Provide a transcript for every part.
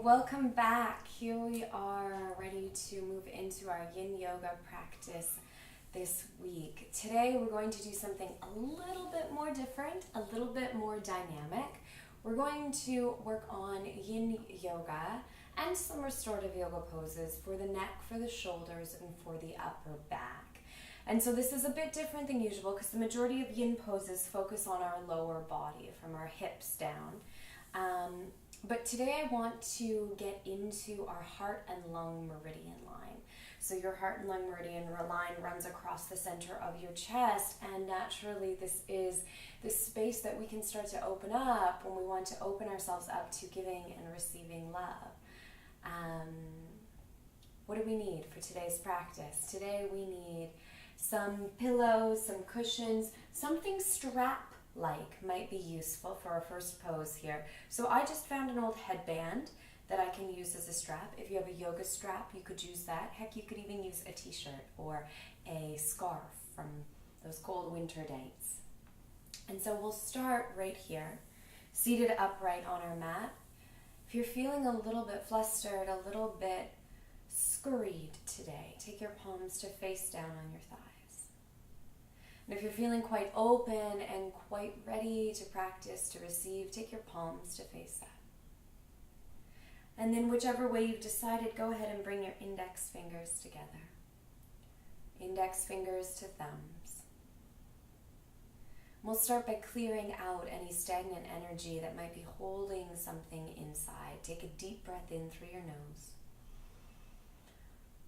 welcome back. Here we are ready to move into our yin yoga practice this week. Today we're going to do something a little bit more different, a little bit more dynamic. We're going to work on yin yoga and some restorative yoga poses for the neck, for the shoulders, and for the upper back. And so this is a bit different than usual because the majority of yin poses focus on our lower body, from our hips down. But today I want to get into our heart and lung meridian line. So your heart and lung meridian line runs across the center of your chest, and naturally this is the space that we can start to open up when we want to open ourselves up to giving and receiving love. What do we need for today's practice? Today we need some pillows, some cushions, something strap-like might be useful for our first pose here. So I just found an old headband that I can use as a strap. If you have a yoga strap, you could use that. Heck, you could even use a t-shirt or a scarf from those cold winter days. And so we'll start right here, seated upright on our mat. If you're feeling a little bit flustered, a little bit scurried today, take your palms to face down on your thighs. And if you're feeling quite open and quite ready to practice, to receive, take your palms to face up. And then whichever way you've decided, go ahead and bring your index fingers together. Index fingers to thumbs. We'll start by clearing out any stagnant energy that might be holding something inside. Take a deep breath in through your nose.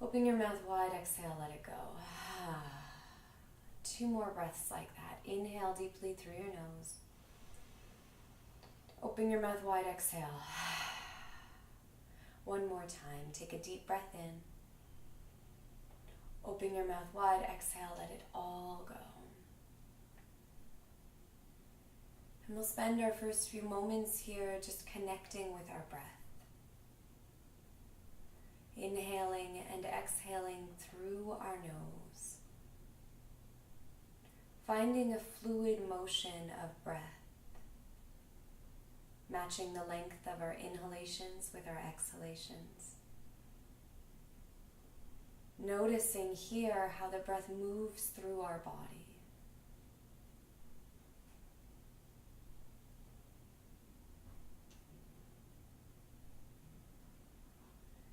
Open your mouth wide, exhale, let it go. 2 more breaths like that. Inhale deeply through your nose. Open your mouth wide, exhale. 1 more time. Take a deep breath in. Open your mouth wide, exhale, let it all go. And we'll spend our first few moments here just connecting with our breath. Inhaling and exhaling through our nose. Finding a fluid motion of breath, matching the length of our inhalations with our exhalations. Noticing here how the breath moves through our body.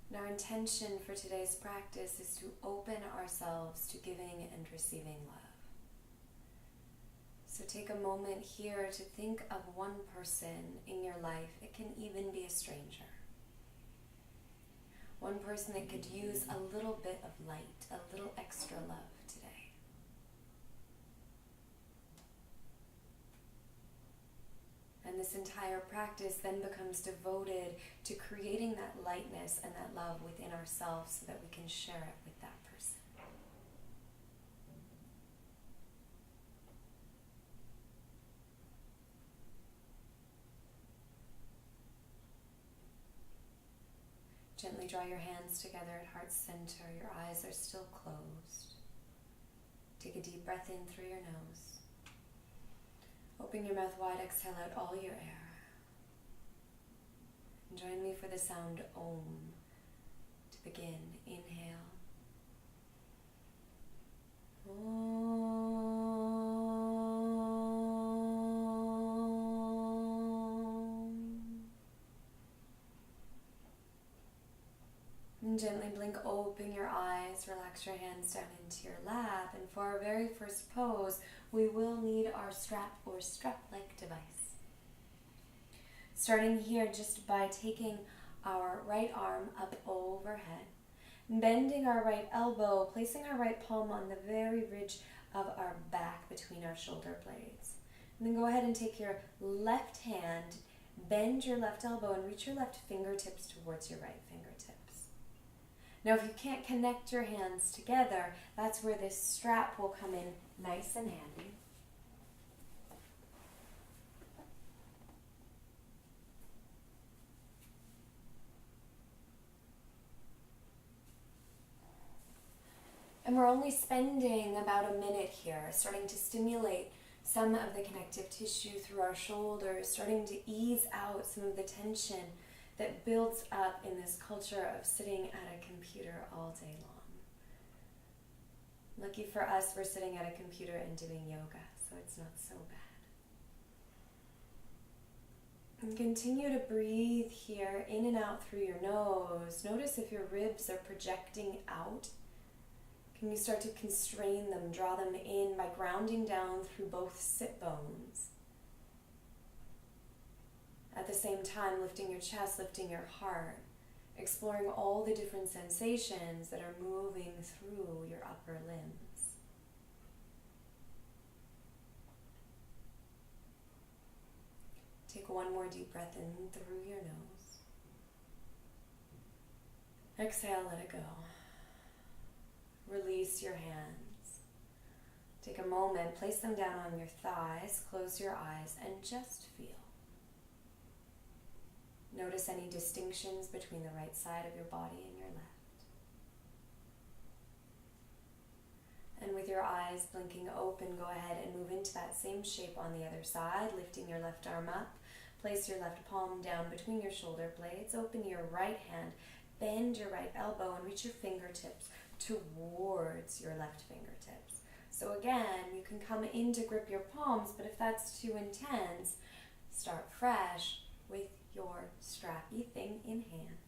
And our intention for today's practice is to open ourselves to giving and receiving love. So take a moment here to think of one person in your life. It can even be a stranger. One person that could use a little bit of light, a little extra love today. And this entire practice then becomes devoted to creating that lightness and that love within ourselves so that we can share it with that person. Gently draw your hands together at heart center. Your eyes are still closed. Take a deep breath in through your nose. Open your mouth wide, exhale out all your air. And join me for the sound Om to begin. Inhale. Om. And gently blink open your eyes, relax your hands down into your lap, and for our very first pose, we will need our strap or strap-like device. Starting here just by taking our right arm up overhead, bending our right elbow, placing our right palm on the very ridge of our back between our shoulder blades. And then go ahead and take your left hand, bend your left elbow, and reach your left fingertips towards your right fingertips. Now, if you can't connect your hands together, that's where this strap will come in nice and handy. And we're only spending about a minute here, starting to stimulate some of the connective tissue through our shoulders, starting to ease out some of the tension that builds up in this culture of sitting at a computer all day long. Lucky for us, we're sitting at a computer and doing yoga, so it's not so bad. And continue to breathe here, in and out through your nose. Notice if your ribs are projecting out. Can you start to constrain them, draw them in by grounding down through both sit bones? At the same time, lifting your chest, lifting your heart, exploring all the different sensations that are moving through your upper limbs. Take one more deep breath in through your nose. Exhale, let it go. Release your hands. Take a moment, place them down on your thighs, close your eyes, and just feel. Notice any distinctions between the right side of your body and your left. And with your eyes blinking open, go ahead and move into that same shape on the other side, lifting your left arm up. Place your left palm down between your shoulder blades. Open your right hand, bend your right elbow, and reach your fingertips towards your left fingertips. So again, you can come in to grip your palms, but if that's too intense, start fresh with your strappy thing in hand.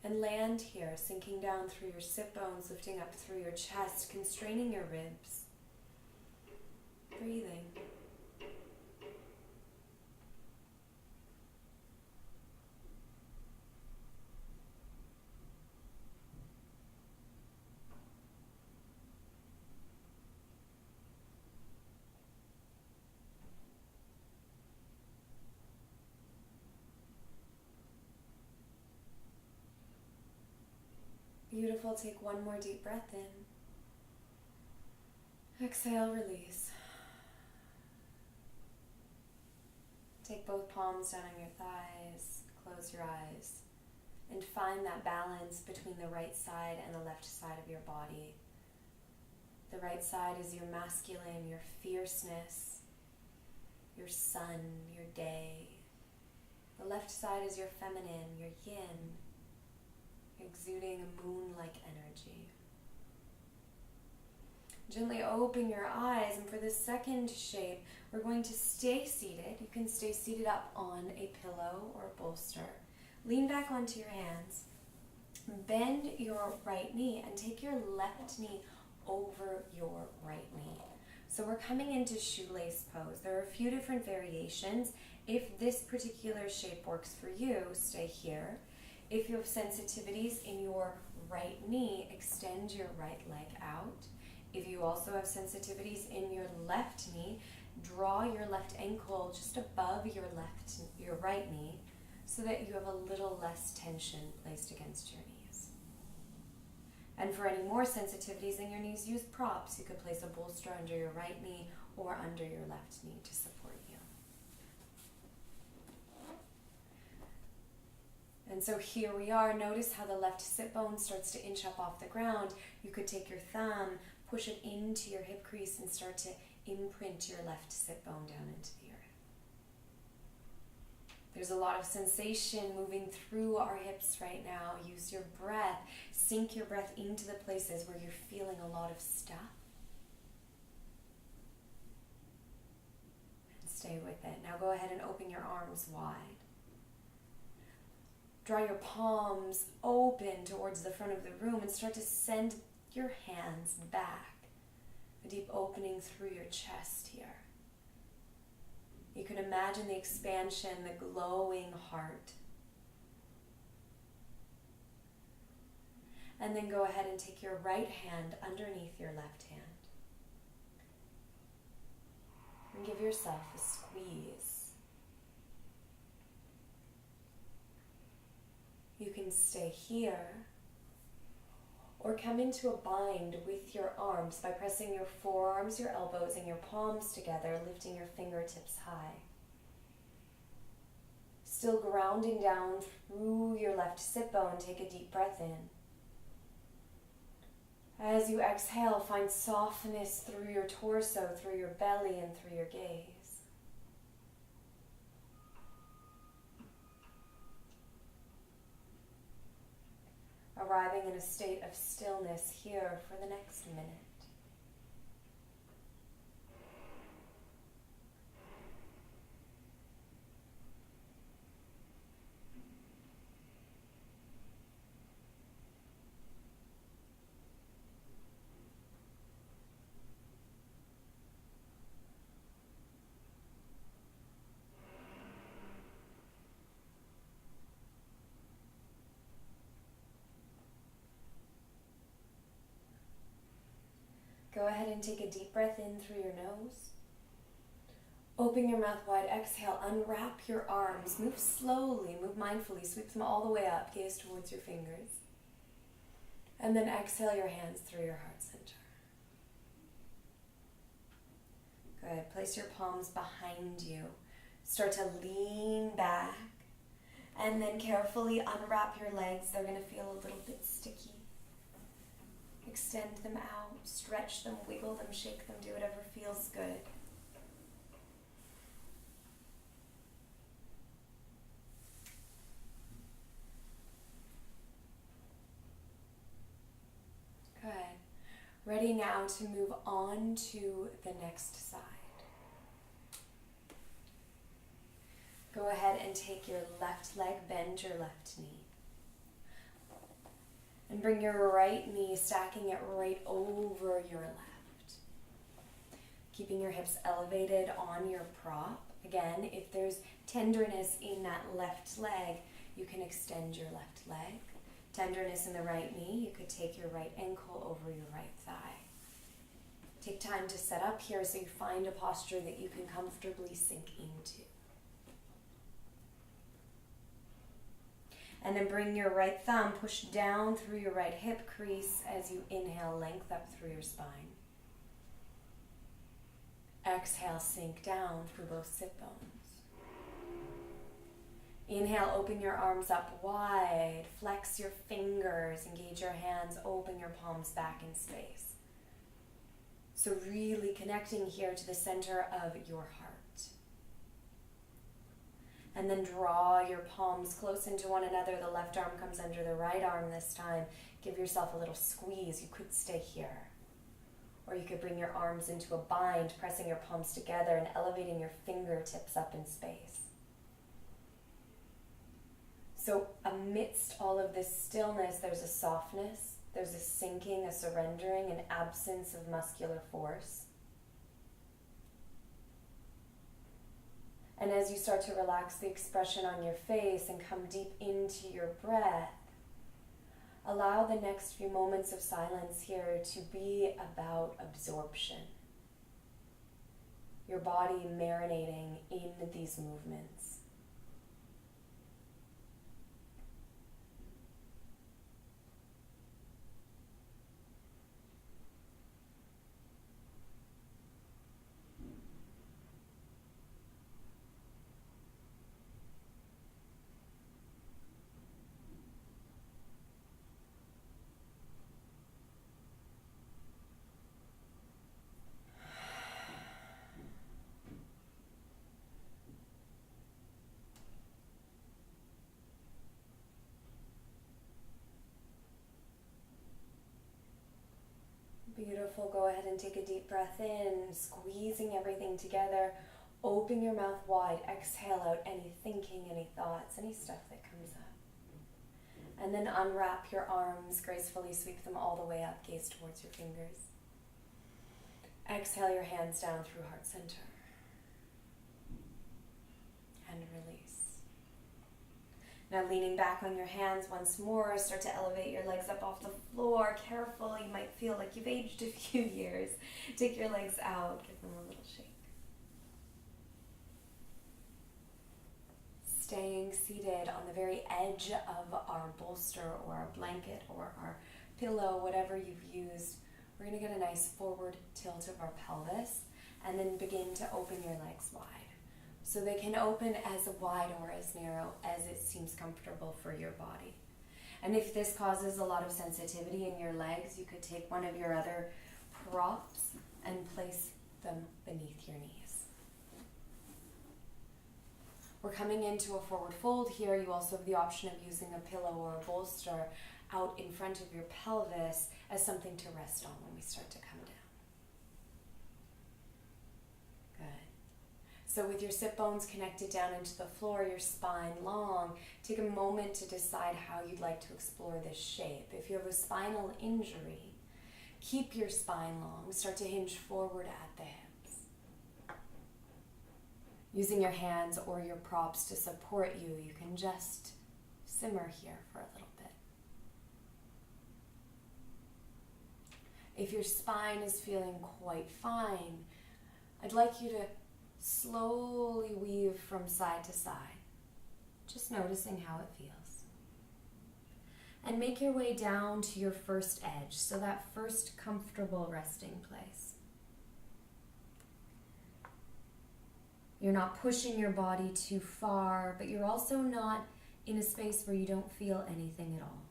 And land here, sinking down through your sit bones, lifting up through your chest, constraining your ribs. Breathing. Beautiful. Take one more deep breath in. Exhale, release. Take both palms down on your thighs, close your eyes, and find that balance between the right side and the left side of your body. The right side is your masculine, your fierceness, your sun, your day. The left side is your feminine, your yin, exuding a moon-like energy. Gently open your eyes, and for this second shape, we're going to stay seated. You can stay seated up on a pillow or a bolster. Lean back onto your hands. Bend your right knee and take your left knee over your right knee. So we're coming into shoelace pose. There are a few different variations. If this particular shape works for you, stay here. If you have sensitivities in your right knee, extend your right leg out. If you also have sensitivities in your left knee, draw your left ankle just above your right knee so that you have a little less tension placed against your knees. And for any more sensitivities in your knees, use props. You could place a bolster under your right knee or under your left knee to support you. And so here we are. Notice how the left sit bone starts to inch up off the ground. You could take your thumb, push it into your hip crease, and start to imprint your left sit bone down into the earth. There's a lot of sensation moving through our hips right now. Use your breath. Sink your breath into the places where you're feeling a lot of stuff. And stay with it. Now go ahead and open your arms wide. Draw your palms open towards the front of the room and start to send your hands back. A deep opening through your chest here. You can imagine the expansion, the glowing heart. And then go ahead and take your right hand underneath your left hand. And give yourself a squeeze. You can stay here or come into a bind with your arms by pressing your forearms, your elbows, and your palms together, lifting your fingertips high. Still grounding down through your left sit bone, take a deep breath in. As you exhale, find softness through your torso, through your belly, and through your gaze. Arriving in a state of stillness here for the next minute. Go ahead and take a deep breath in through your nose. Open your mouth wide, exhale, unwrap your arms, move slowly, move mindfully, sweep them all the way up, gaze towards your fingers. And then exhale your hands through your heart center. Good, place your palms behind you. Start to lean back, and then carefully unwrap your legs. They're gonna feel a little bit sticky. Extend them out, stretch them, wiggle them, shake them, do whatever feels good. Good. Ready now to move on to the next side. Go ahead and take your left leg, bend your left knee. And bring your right knee, stacking it right over your left. Keeping your hips elevated on your prop. Again, if there's tenderness in that left leg, you can extend your left leg. Tenderness in the right knee, you could take your right ankle over your right thigh. Take time to set up here so you find a posture that you can comfortably sink into. And then bring your right thumb, push down through your right hip crease as you inhale, length up through your spine. Exhale, sink down through both sit bones. Inhale, open your arms up wide, flex your fingers, engage your hands, open your palms back in space. So really connecting here to the center of your heart. And then draw your palms close into one another. The left arm comes under the right arm this time. Give yourself a little squeeze. You could stay here. Or you could bring your arms into a bind, pressing your palms together and elevating your fingertips up in space. So amidst all of this stillness, there's a softness, there's a sinking, a surrendering, an absence of muscular force. And as you start to relax the expression on your face and come deep into your breath, allow the next few moments of silence here to be about absorption. Your body marinating in these movements. Beautiful. Go ahead and take a deep breath in, squeezing everything together. Open your mouth wide. Exhale out any thinking, any thoughts, any stuff that comes up. And then unwrap your arms gracefully, sweep them all the way up, gaze towards your fingers. Exhale your hands down through heart center. And release. Now leaning back on your hands once more, start to elevate your legs up off the floor. Careful, you might feel like you've aged a few years. Take your legs out, give them a little shake. Staying seated on the very edge of our bolster or our blanket or our pillow, whatever you've used. We're going to get a nice forward tilt of our pelvis and then begin to open your legs wide. So they can open as wide or as narrow as it seems comfortable for your body. And if this causes a lot of sensitivity in your legs, you could take one of your other props and place them beneath your knees. We're coming into a forward fold here. You also have the option of using a pillow or a bolster out in front of your pelvis as something to rest on when we start to come down. Good. So with your sit bones connected down into the floor, your spine long, take a moment to decide how you'd like to explore this shape. If you have a spinal injury, keep your spine long. Start to hinge forward at the hips. Using your hands or your props to support you, you can just simmer here for a little bit. If your spine is feeling quite fine, I'd like you to slowly weave from side to side, just noticing how it feels. And make your way down to your first edge, so that first comfortable resting place. You're not pushing your body too far, but you're also not in a space where you don't feel anything at all.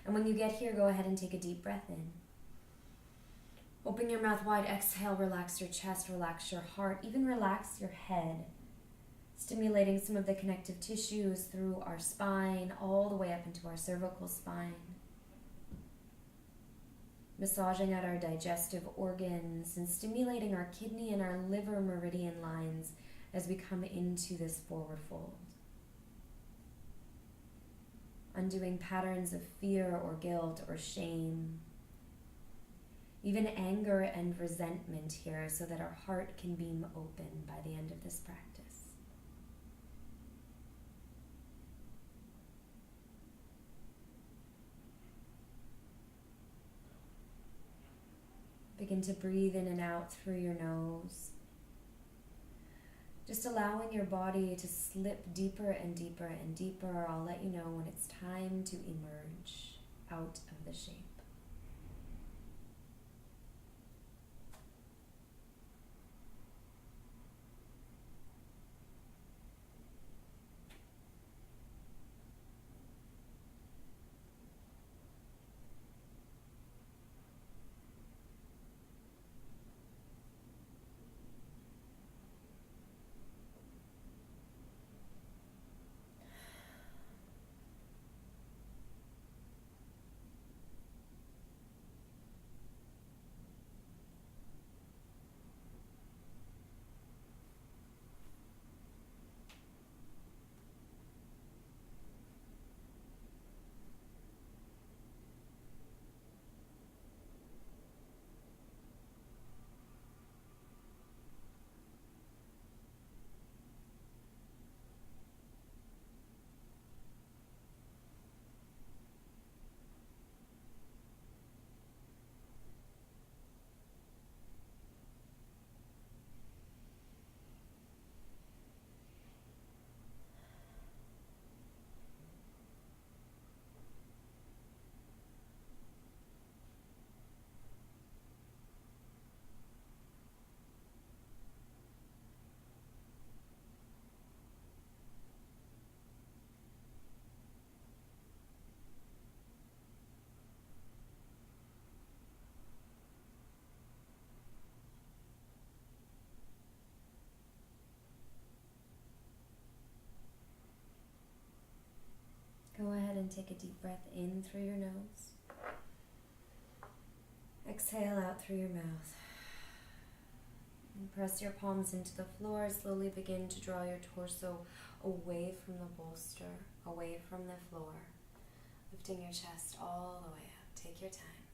And when you get here, go ahead and take a deep breath in. Open your mouth wide, exhale, relax your chest, relax your heart, even relax your head, stimulating some of the connective tissues through our spine, all the way up into our cervical spine. Massaging out our digestive organs and stimulating our kidney and our liver meridian lines as we come into this forward fold. Undoing patterns of fear or guilt or shame, even anger and resentment here, so that our heart can beam open by the end of this practice. Begin to breathe in and out through your nose. Just allowing your body to slip deeper and deeper and deeper. I'll let you know when it's time to emerge out of the shape. Go ahead and take a deep breath in through your nose. Exhale out through your mouth. And press your palms into the floor. Slowly begin to draw your torso away from the bolster, away from the floor. Lifting your chest all the way up. Take your time.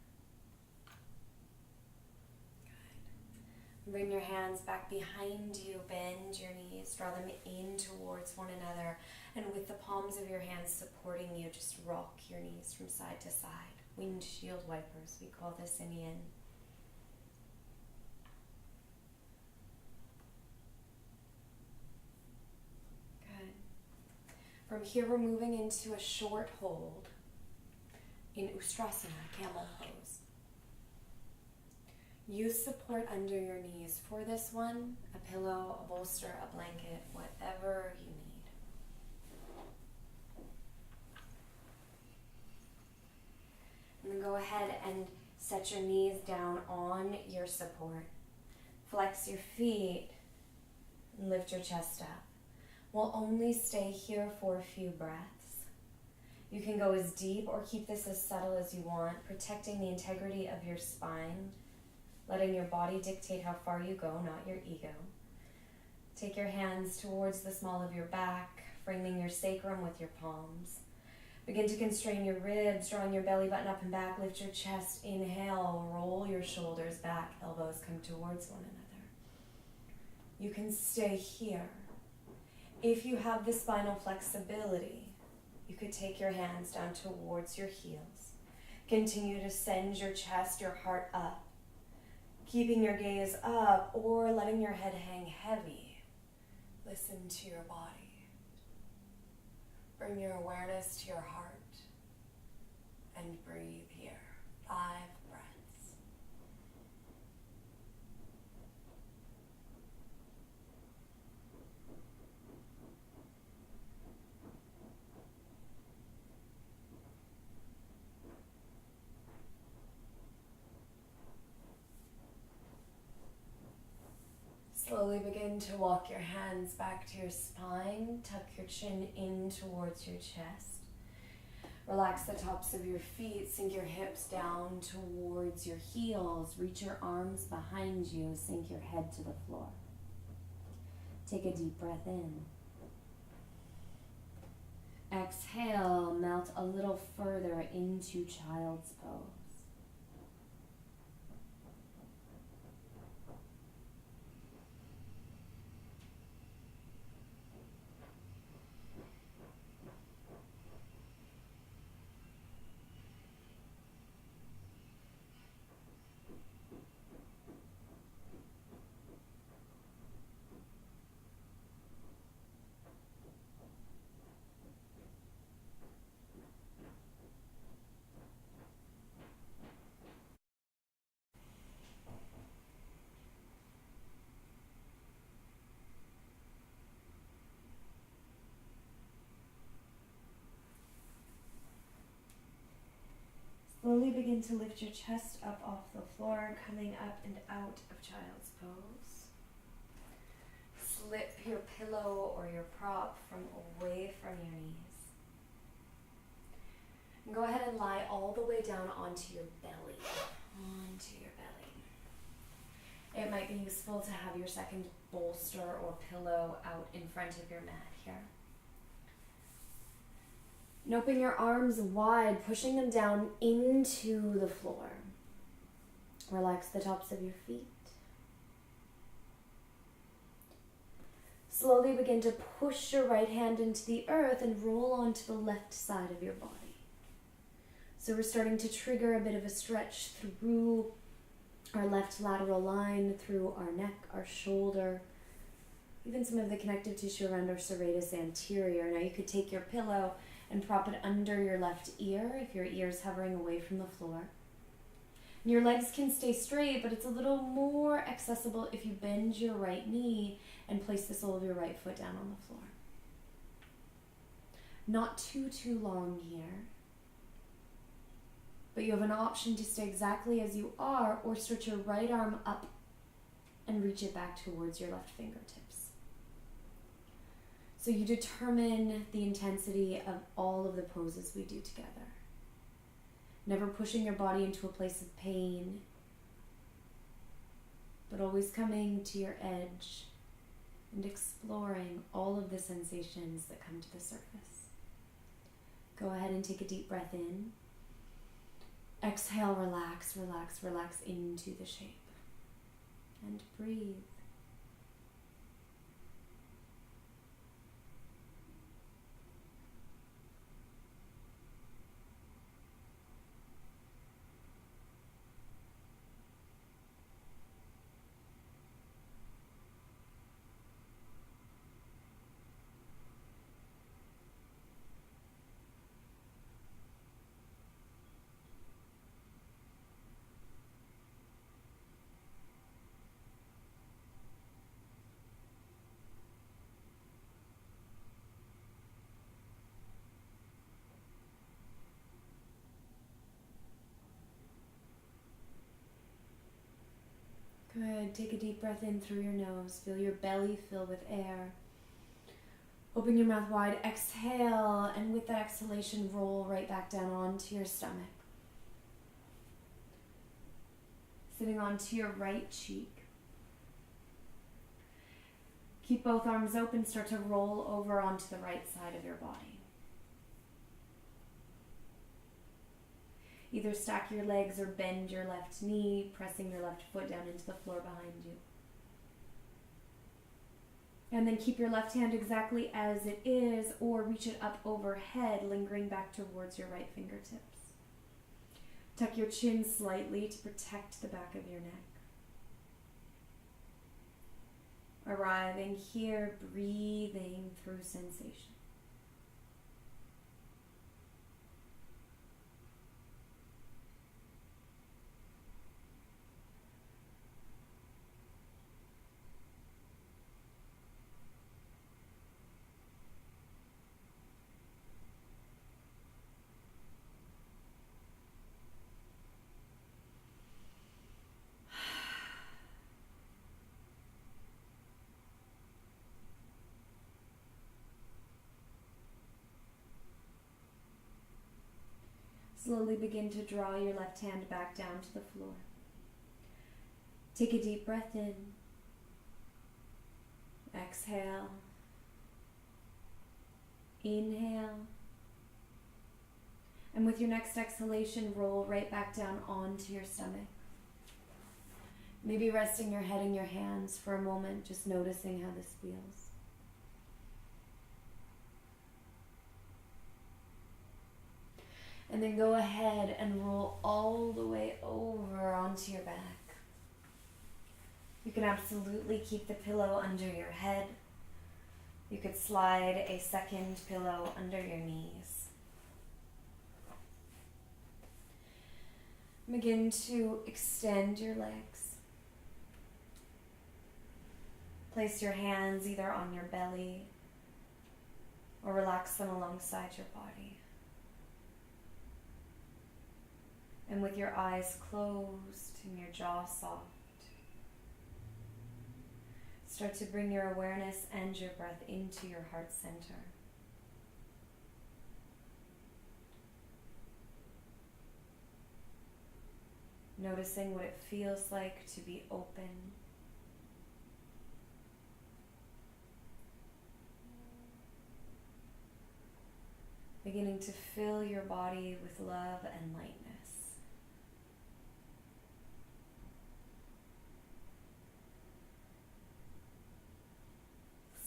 Good. Bring your hands back behind you. Bend your knees. Draw them in towards one another. And with the palms of your hands supporting you, just rock your knees from side to side. Windshield wipers, we call this in yin. Good. From here, we're moving into a short hold in Ustrasana, camel pose. Use support under your knees. For this one, a pillow, a bolster, a blanket, whatever you need. go ahead and set your knees down on your support. Flex your feet and lift your chest up. We'll only stay here for a few breaths. You can go as deep or keep this as subtle as you want, protecting the integrity of your spine, letting your body dictate how far you go, not your ego. Take your hands towards the small of your back, framing your sacrum with your palms. Begin to constrain your ribs, drawing your belly button up and back. Lift your chest. Inhale, roll your shoulders back. Elbows come towards one another. You can stay here. If you have the spinal flexibility, you could take your hands down towards your heels. Continue to send your chest, your heart up, keeping your gaze up or letting your head hang heavy. Listen to your body. Bring your awareness to your heart and breathe here. 5 breaths. Slowly begin to walk your hands back to your spine. Tuck your chin in towards your chest. Relax the tops of your feet. Sink your hips down towards your heels. Reach your arms behind you. Sink your head to the floor. Take a deep breath in. Exhale, melt a little further into child's pose. Slowly begin to lift your chest up off the floor, coming up and out of child's pose. Slip your pillow or your prop from away from your knees. And go ahead and lie all the way down onto your belly. Onto your belly. It might be useful to have your second bolster or pillow out in front of your mat here. And open your arms wide, pushing them down into the floor. Relax the tops of your feet. Slowly begin to push your right hand into the earth and roll onto the left side of your body. So we're starting to trigger a bit of a stretch through our left lateral line, through our neck, our shoulder, even some of the connective tissue around our serratus anterior. Now you could take your pillow and prop it under your left ear if your ear is hovering away from the floor. And your legs can stay straight, but it's a little more accessible if you bend your right knee and place the sole of your right foot down on the floor. Not too long here, but you have an option to stay exactly as you are or stretch your right arm up and reach it back towards your left fingertips. So you determine the intensity of all of the poses we do together. Never pushing your body into a place of pain, but always coming to your edge and exploring all of the sensations that come to the surface. Go ahead and take a deep breath in. Exhale, relax, relax, relax into the shape. And breathe. Good. Take a deep breath in through your nose. Feel your belly fill with air. Open your mouth wide. Exhale. And with that exhalation, roll right back down onto your stomach. Sitting onto your right cheek. Keep both arms open. Start to roll over onto the right side of your body. Either stack your legs or bend your left knee, pressing your left foot down into the floor behind you. And then keep your left hand exactly as it is, or reach it up overhead, lingering back towards your right fingertips. Tuck your chin slightly to protect the back of your neck. Arriving here, breathing through sensation. Slowly begin to draw your left hand back down to the floor. Take a deep breath in. Exhale. Inhale. And with your next exhalation, roll right back down onto your stomach. Maybe resting your head in your hands for a moment, just noticing how this feels. And then go ahead and roll all the way over onto your back. You can absolutely keep the pillow under your head. You could slide a second pillow under your knees. Begin to extend your legs. Place your hands either on your belly or relax them alongside your body. And with your eyes closed and your jaw soft, start to bring your awareness and your breath into your heart center. Noticing what it feels like to be open. Beginning to fill your body with love and lightness.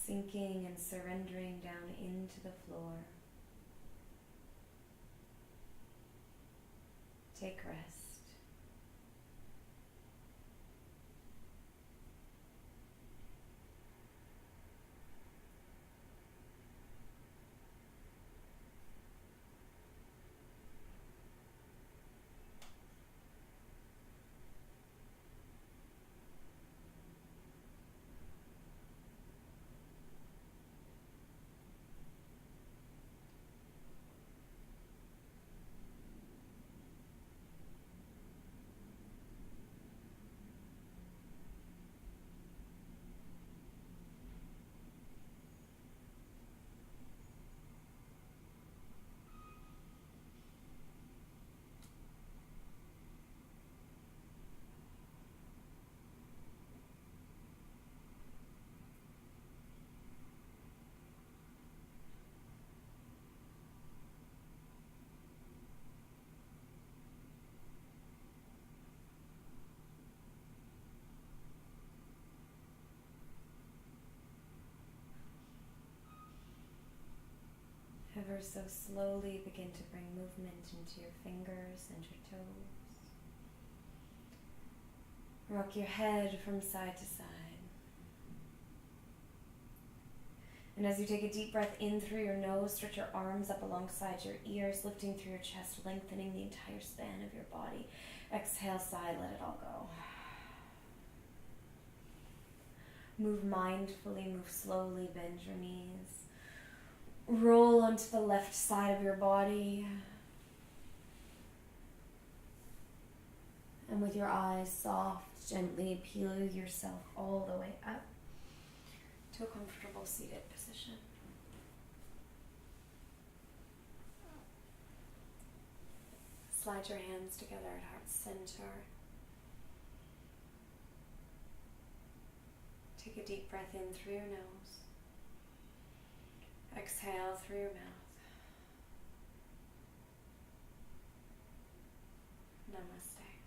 Sinking and surrendering down into the floor. Take rest. Ever so slowly begin to bring movement into your fingers and your toes. Rock your head from side to side. And as you take a deep breath in through your nose, stretch your arms up alongside your ears, lifting through your chest, lengthening the entire span of your body. Exhale, sigh, let it all go. Move mindfully, move slowly, bend your knees. Roll onto the left side of your body. And with your eyes soft, gently peel yourself all the way up to a comfortable seated position. Slide your hands together at heart center. Take a deep breath in through your nose. Exhale through your mouth. Namaste.